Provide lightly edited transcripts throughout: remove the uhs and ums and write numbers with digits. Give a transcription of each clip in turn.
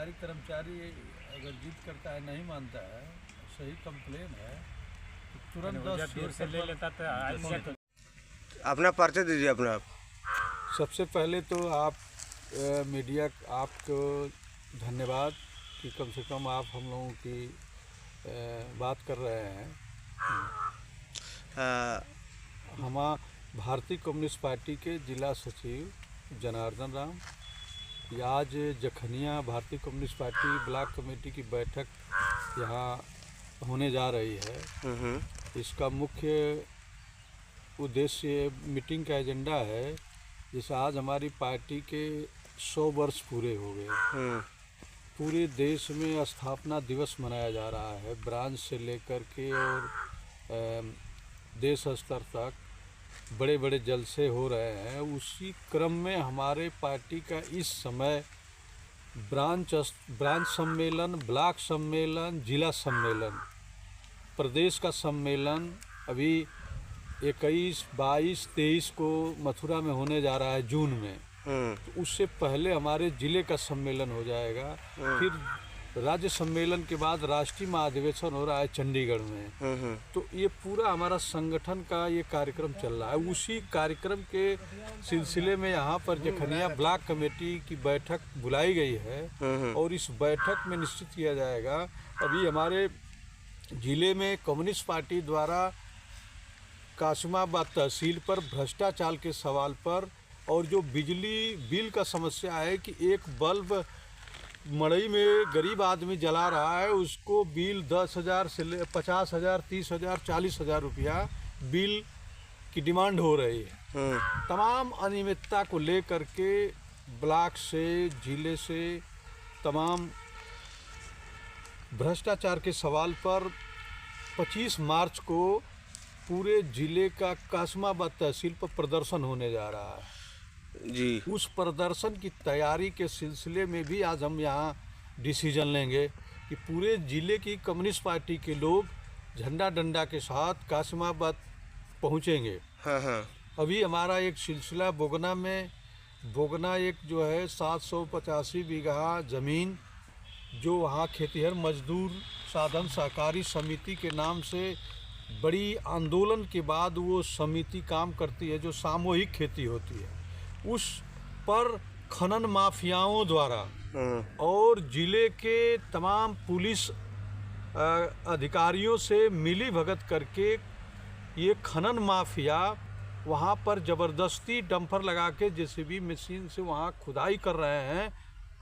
सरकारी कर्मचारी अगर जिद करता है, नहीं मानता है, सही कंप्लेन है तो तुरंत 10 से ले लेता था। अपना परिचय दीजिए अपना। सबसे पहले तो आप मीडिया आपको धन्यवाद कि कम से कम आप हम लोगों की बात कर रहे हैं। हम भारतीय कम्युनिस्ट पार्टी के जिला सचिव जनार्दन राम, आज जखनिया भारतीय कम्युनिस्ट पार्टी ब्लॉक कमेटी की बैठक यहाँ होने जा रही है। इसका मुख्य उद्देश्य मीटिंग का एजेंडा है, जैसे आज हमारी पार्टी के 100 वर्ष पूरे हो गए। पूरे देश में स्थापना दिवस मनाया जा रहा है, ब्रांच से लेकर के और देश स्तर तक बड़े बड़े जलसे हो रहे हैं। उसी क्रम में हमारे पार्टी का इस समय ब्रांच सम्मेलन, ब्लॉक सम्मेलन, जिला सम्मेलन, प्रदेश का सम्मेलन अभी 21, 22, 23 को मथुरा में होने जा रहा है जून में। तो उससे पहले हमारे जिले का सम्मेलन हो जाएगा। फिर राज्य सम्मेलन के बाद राष्ट्रीय महाधिवेशन हो रहा है चंडीगढ़ में। तो ये पूरा हमारा संगठन का ये कार्यक्रम चल रहा है। उसी कार्यक्रम के सिलसिले में यहाँ पर जखनिया ब्लॉक कमेटी की बैठक बुलाई गई है और इस बैठक में निश्चित किया जाएगा। अभी हमारे जिले में कम्युनिस्ट पार्टी द्वारा कासिमाबाद तहसील पर भ्रष्टाचार के सवाल पर और जो बिजली बिल का समस्या है कि एक बल्ब मड़ई में गरीब आदमी जला रहा है, उसको बिल 10,000 से 50,000, 30,000, 40,000 रुपया बिल की डिमांड हो रही है। तमाम अनियमितता को लेकर के ब्लॉक से, जिले से तमाम भ्रष्टाचार के सवाल पर 25 मार्च को पूरे जिले का कासिमाबाद तहसील पर प्रदर्शन होने जा रहा है जी। उस प्रदर्शन की तैयारी के सिलसिले में भी आज हम यहाँ डिसीजन लेंगे कि पूरे जिले की कम्युनिस्ट पार्टी के लोग झंडा डंडा के साथ कासिमाबाद पहुँचेंगे। अभी हमारा एक सिलसिला बोगना एक जो है 785 बीघा ज़मीन जो वहाँ खेतिहर मजदूर साधन सहकारी समिति के नाम से बड़ी आंदोलन के बाद वो समिति काम करती है, जो सामूहिक खेती होती है, उस पर खनन माफियाओं द्वारा और जिले के तमाम पुलिस अधिकारियों से मिली भगत करके ये खनन माफिया वहाँ पर ज़बरदस्ती डंपर लगा के जेसीबी मशीन से वहाँ खुदाई कर रहे हैं।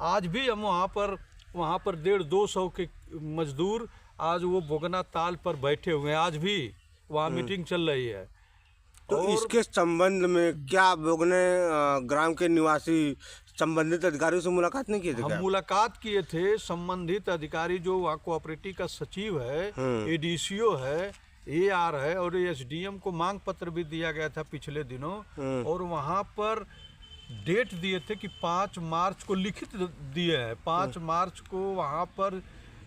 आज भी हम वहाँ पर 150-200 के मजदूर आज वो बोगना ताल पर बैठे हुए हैं। आज भी वहाँ मीटिंग चल रही है। तो इसके संबंध में क्या बोगने ग्राम के निवासी संबंधित अधिकारियों से मुलाकात नहीं की थी? हम मुलाकात किए थे। संबंधित अधिकारी जो वहाँ कोऑपरेटिव का सचिव है, एडीसीओ है, एआर है और एसडीएम को मांग पत्र भी दिया गया था पिछले दिनों। और वहाँ पर डेट दिए थे कि 5 मार्च को लिखित दिए हैं। 5 मार्च को वहाँ पर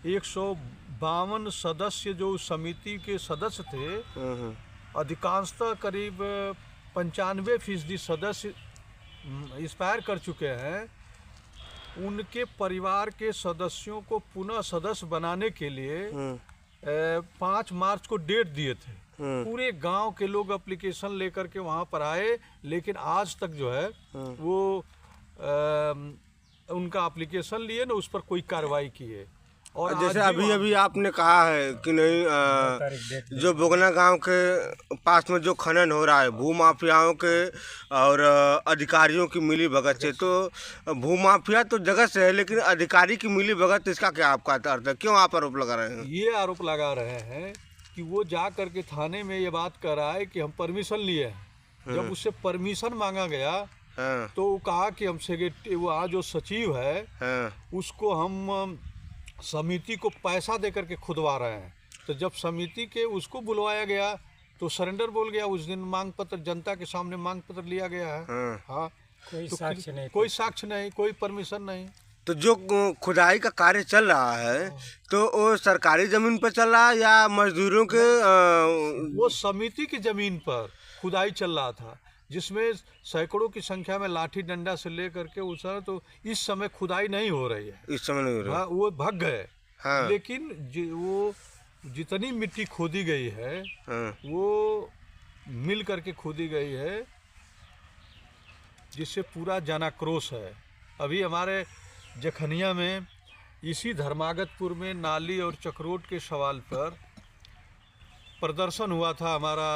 152 सदस्य जो समिति के सदस्य थे, अधिकांशतः करीब 95% सदस्य एक्सपायर कर चुके हैं। उनके परिवार के सदस्यों को पुनः सदस्य बनाने के लिए 5 मार्च को डेट दिए थे। पूरे गांव के लोग एप्लीकेशन लेकर के वहां पर आए, लेकिन आज तक जो है वो उनका एप्लीकेशन लिए ना, उस पर कोई कार्रवाई की है। और जैसे अभी आपने कहा है कि नहीं, जो बोगना गांव के पास में जो खनन हो रहा है भूमाफियाओं के और अधिकारियों की मिली भगत से, तो भूमाफिया तो जगह से है लेकिन अधिकारी की मिली भगत, इसका क्या आपका अर्थ है? क्यों आप आरोप लगा रहे हैं? ये आरोप लगा रहे हैं कि वो जा करके थाने में ये बात कर रहा है कि हम परमिशन लिए हैं। जब उससे परमिशन मांगा गया तो वो कहा कि हमसे वहाँ जो सचिव है उसको हम समिति को पैसा दे करके खुदवा रहे हैं। तो जब समिति के उसको बुलवाया गया तो सरेंडर बोल गया। उस दिन मांग पत्र जनता के सामने मांग पत्र लिया गया है। हाँ, कोई साक्ष्य नहीं, कोई परमिशन नहीं। तो जो खुदाई का कार्य चल रहा है तो वो सरकारी जमीन पर चल रहा है या मजदूरों के? वो समिति की जमीन पर खुदाई चल रहा था। जिसमें सैकड़ों की संख्या में लाठी डंडा से लेकर के उस तो इस समय खुदाई नहीं हो रही है। इस समय नहीं हो रहा। हाँ, वो भाग गए। हाँ। लेकिन वो जितनी मिट्टी खोदी गई है हाँ। वो मिल करके खोदी गई है, जिससे पूरा जनाक्रोश है। अभी हमारे जखनिया में इसी धर्मागतपुर में नाली और चक्रोट के सवाल पर प्रदर्शन हुआ था हमारा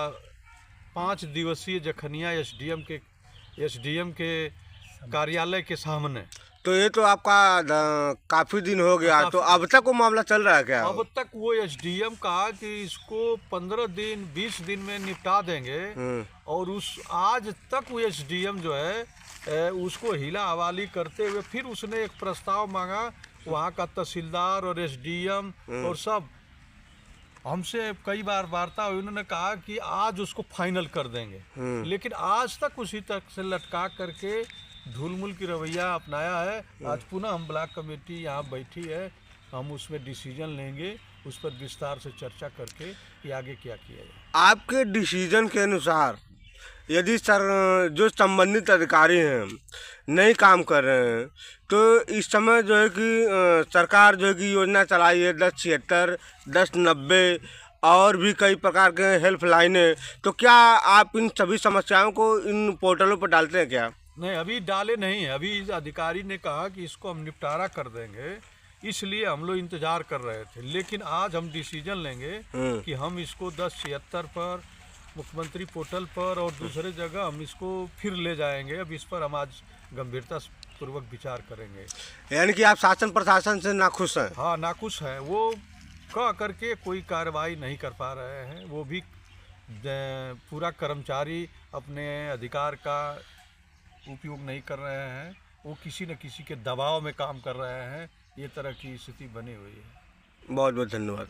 5 दिवसीय जखनिया एसडीएम के कार्यालय के सामने। तो ये तो आपका काफी दिन हो गया, तो अब तक वो मामला चल रहा है क्या? अब तक वो एसडीएम कहा कि इसको 15 दिन 20 दिन में निपटा देंगे, और आज तक वो एसडीएम जो है उसको हिला हवाली करते हुए फिर उसने एक प्रस्ताव मांगा। वहाँ का तहसीलदार और एसडीएम और सब हमसे कई बार वार्ता हुई, उन्होंने कहा कि आज उसको फाइनल कर देंगे, लेकिन आज तक उसी तक से लटका करके धूलमुल की रवैया अपनाया है। आज पुनः हम ब्लॉक कमेटी यहाँ बैठी है, हम उसमें डिसीजन लेंगे, उस पर विस्तार से चर्चा करके कि आगे क्या किया जाए। आपके डिसीजन के अनुसार यदि जो संबंधित अधिकारी हैं नहीं काम कर रहे हैं, तो इस समय जो है कि सरकार जो है कि योजना चलाई है 1076, 1090 और भी कई प्रकार के हेल्पलाइनें, तो क्या आप इन सभी समस्याओं को इन पोर्टलों पर डालते हैं क्या? नहीं, अभी डाले नहीं है। अभी इस अधिकारी ने कहा कि इसको हम निपटारा कर देंगे, इसलिए हम लोग इंतजार कर रहे थे। लेकिन आज हम डिसीजन लेंगे कि हम इसको 1076 पर, मुख्यमंत्री पोर्टल पर और दूसरे जगह हम इसको फिर ले जाएंगे। अब इस पर हम आज गंभीरता पूर्वक विचार करेंगे। यानी कि आप शासन प्रशासन से नाखुश हैं? हाँ, नाखुश हैं। वो कह करके कोई कार्रवाई नहीं कर पा रहे हैं। वो भी पूरा कर्मचारी अपने अधिकार का उपयोग नहीं कर रहे हैं, वो किसी न किसी के दबाव में काम कर रहे हैं। ये तरह की स्थिति बनी हुई है। बहुत बहुत धन्यवाद।